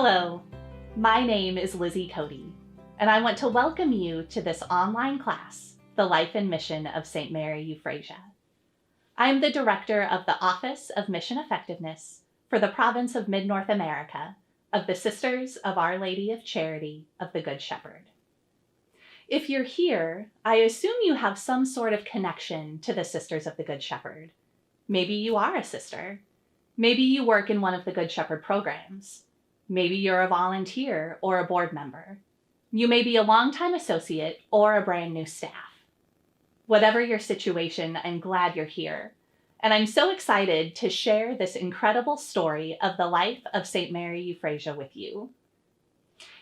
Hello, my name is Lizzie Cody, and I want to welcome you to this online class, The Life and Mission of St. Mary Euphrasia. I am the director of the Office of Mission Effectiveness for the province of Mid-North America of the Sisters of Our Lady of Charity of the Good Shepherd. If you're here, I assume you have some sort of connection to the Sisters of the Good Shepherd. Maybe you are a sister. Maybe you work in one of the Good Shepherd programs. Maybe you're a volunteer or a board member. You may be a longtime associate or a brand new staff. Whatever your situation, I'm glad you're here. And I'm so excited to share this incredible story of the life of St. Mary Euphrasia with you.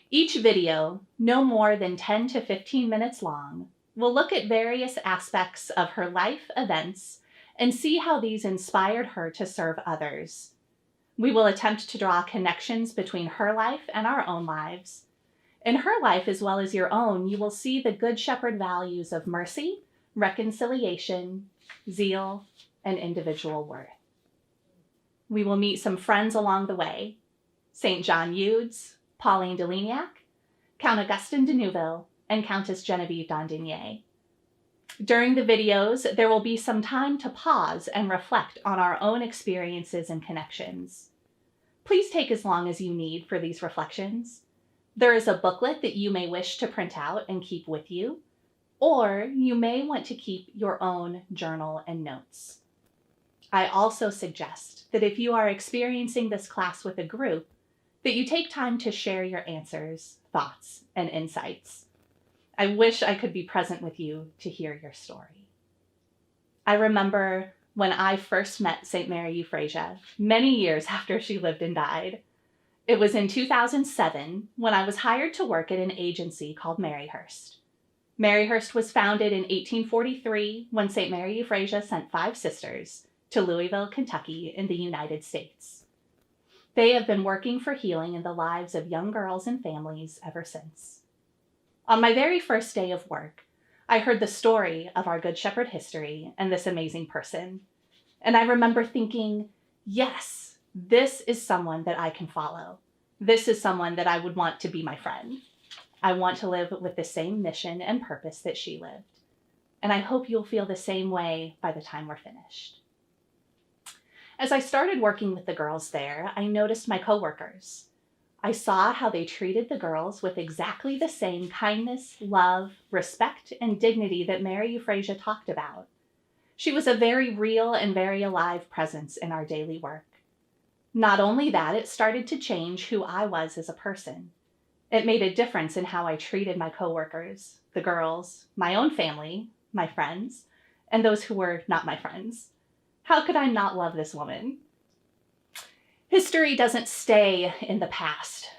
Each video, no more than 10 to 15 minutes long, will look at various aspects of her life events and see how these inspired her to serve others. We will attempt to draw connections between her life and our own lives. In her life, as well as your own, you will see the Good Shepherd values of mercy, reconciliation, zeal, and individual worth. We will meet some friends along the way: St. John Eudes, Pauline de Lignac, Count Augustin de Neuville, and Countess Genevieve d'Andigné. During the videos, there will be some time to pause and reflect on our own experiences and connections. Please take as long as you need for these reflections. There is a booklet that you may wish to print out and keep with you, or you may want to keep your own journal and notes. I also suggest that if you are experiencing this class with a group, that you take time to share your answers, thoughts, and insights. I wish I could be present with you to hear your story. I remember when I first met St. Mary Euphrasia, many years after she lived and died. It was in 2007 when I was hired to work at an agency called Maryhurst. Maryhurst was founded in 1843 when St. Mary Euphrasia sent 5 sisters to Louisville, Kentucky in the United States. They have been working for healing in the lives of young girls and families ever since. On my very first day of work, I heard the story of our Good Shepherd history and this amazing person. And I remember thinking, yes, this is someone that I can follow. This is someone that I would want to be my friend. I want to live with the same mission and purpose that she lived. And I hope you'll feel the same way by the time we're finished. As I started working with the girls there, I noticed my coworkers. I saw how they treated the girls with exactly the same kindness, love, respect, and dignity that Mary Euphrasia talked about. She was a very real and very alive presence in our daily work. Not only that, it started to change who I was as a person. It made a difference in how I treated my coworkers, the girls, my own family, my friends, and those who were not my friends. How could I not love this woman? History doesn't stay in the past.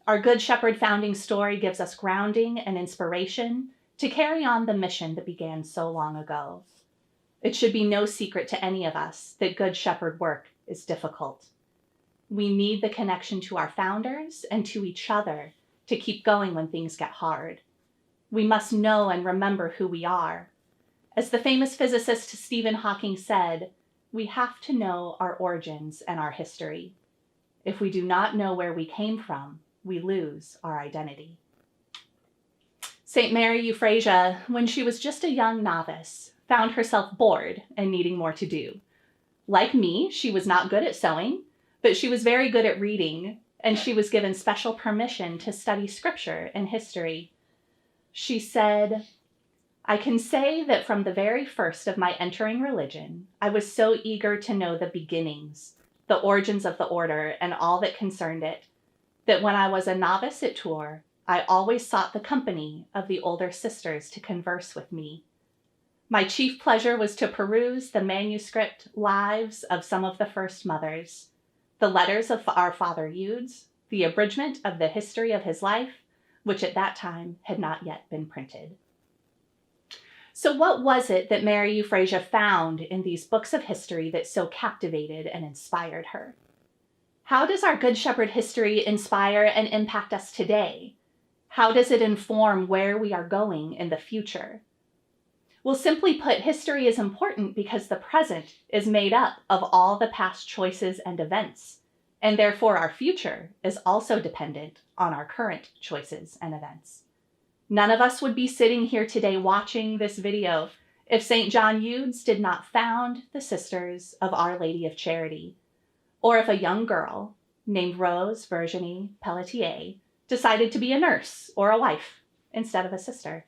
Our Good Shepherd founding story gives us grounding and inspiration to carry on the mission that began so long ago. It should be no secret to any of us that Good Shepherd work is difficult. We need the connection to our founders and to each other to keep going when things get hard. We must know and remember who we are. As the famous physicist Stephen Hawking said, we have to know our origins and our history. If we do not know where we came from, we lose our identity. St. Mary Euphrasia, when she was just a young novice, found herself bored and needing more to do. Like me, she was not good at sewing, but she was very good at reading, and she was given special permission to study scripture and history. She said, "I can say that from the very first of my entering religion, I was so eager to know the beginnings, the origins of the order, and all that concerned it, that when I was a novice at Tours, I always sought the company of the older sisters to converse with me. My chief pleasure was to peruse the manuscript lives of some of the first mothers, the letters of our Father Eudes, the abridgment of the history of his life, which at that time had not yet been printed." So what was it that Mary Euphrasia found in these books of history that so captivated and inspired her? How does our Good Shepherd history inspire and impact us today? How does it inform where we are going in the future? Well, simply put, history is important because the present is made up of all the past choices and events, and therefore our future is also dependent on our current choices and events. None of us would be sitting here today watching this video if St. John Eudes did not found the Sisters of Our Lady of Charity, or if a young girl named Rose Virginie Pelletier decided to be a nurse or a wife instead of a sister.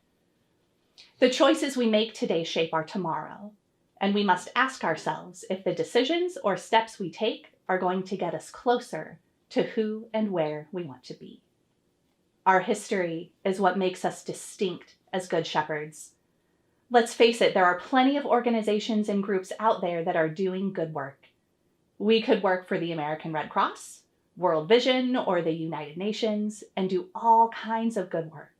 The choices we make today shape our tomorrow, and we must ask ourselves if the decisions or steps we take are going to get us closer to who and where we want to be. Our history is what makes us distinct as Good Shepherds. Let's face it, there are plenty of organizations and groups out there that are doing good work. We could work for the American Red Cross, World Vision, or the United Nations, and do all kinds of good work.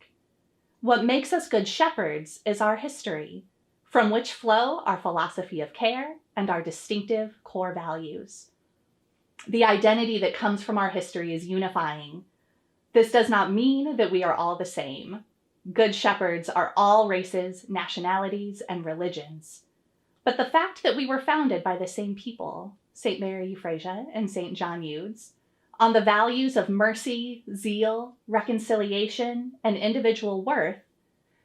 What makes us Good Shepherds is our history, from which flow our philosophy of care and our distinctive core values. The identity that comes from our history is unifying. This does not mean that we are all the same. Good Shepherds are all races, nationalities, and religions. But the fact that we were founded by the same people, St. Mary Euphrasia and St. John Eudes, on the values of mercy, zeal, reconciliation, and individual worth,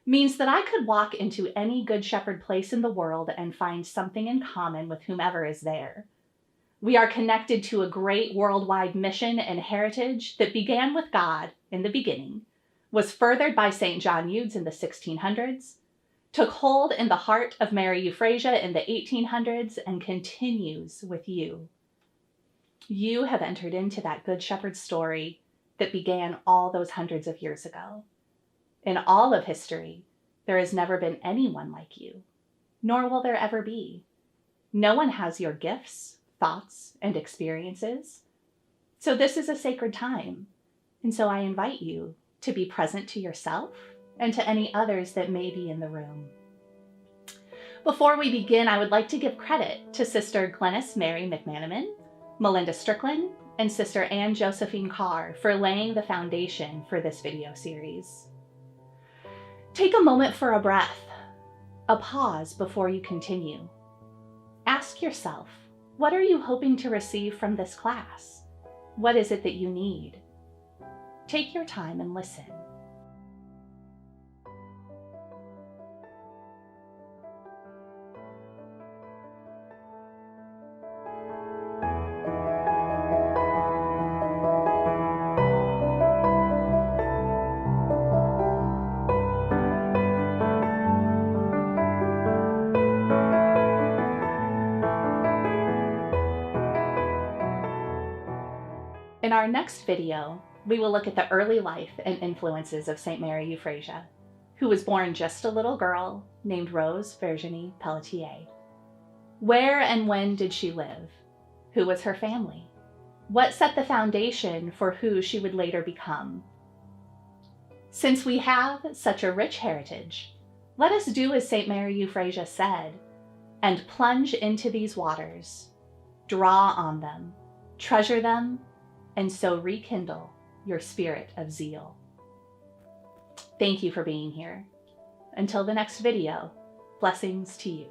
means that I could walk into any Good Shepherd place in the world and find something in common with whomever is there. We are connected to a great worldwide mission and heritage that began with God in the beginning, was furthered by St. John Eudes in the 1600s, took hold in the heart of Mary Euphrasia in the 1800s, and continues with you. You have entered into that Good Shepherd story that began all those hundreds of years ago. In all of history, there has never been anyone like you, nor will there ever be. No one has your gifts, thoughts, and experiences. So this is a sacred time, and so I invite you to be present to yourself and to any others that may be in the room. Before we begin, I would like to give credit to Sister Glennis Mary McManaman, Melinda Strickland, and Sister Anne Josephine Carr for laying the foundation for this video series. Take a moment for a breath, a pause before you continue. Ask yourself, what are you hoping to receive from this class? What is it that you need? Take your time and listen. In our next video, we will look at the early life and influences of St. Mary Euphrasia, who was born just a little girl named Rose Virginie Pelletier. Where and when did she live? Who was her family? What set the foundation for who she would later become? Since we have such a rich heritage, let us do as St. Mary Euphrasia said, and plunge into these waters, draw on them, treasure them, and so rekindle your spirit of zeal. Thank you for being here. Until the next video, blessings to you.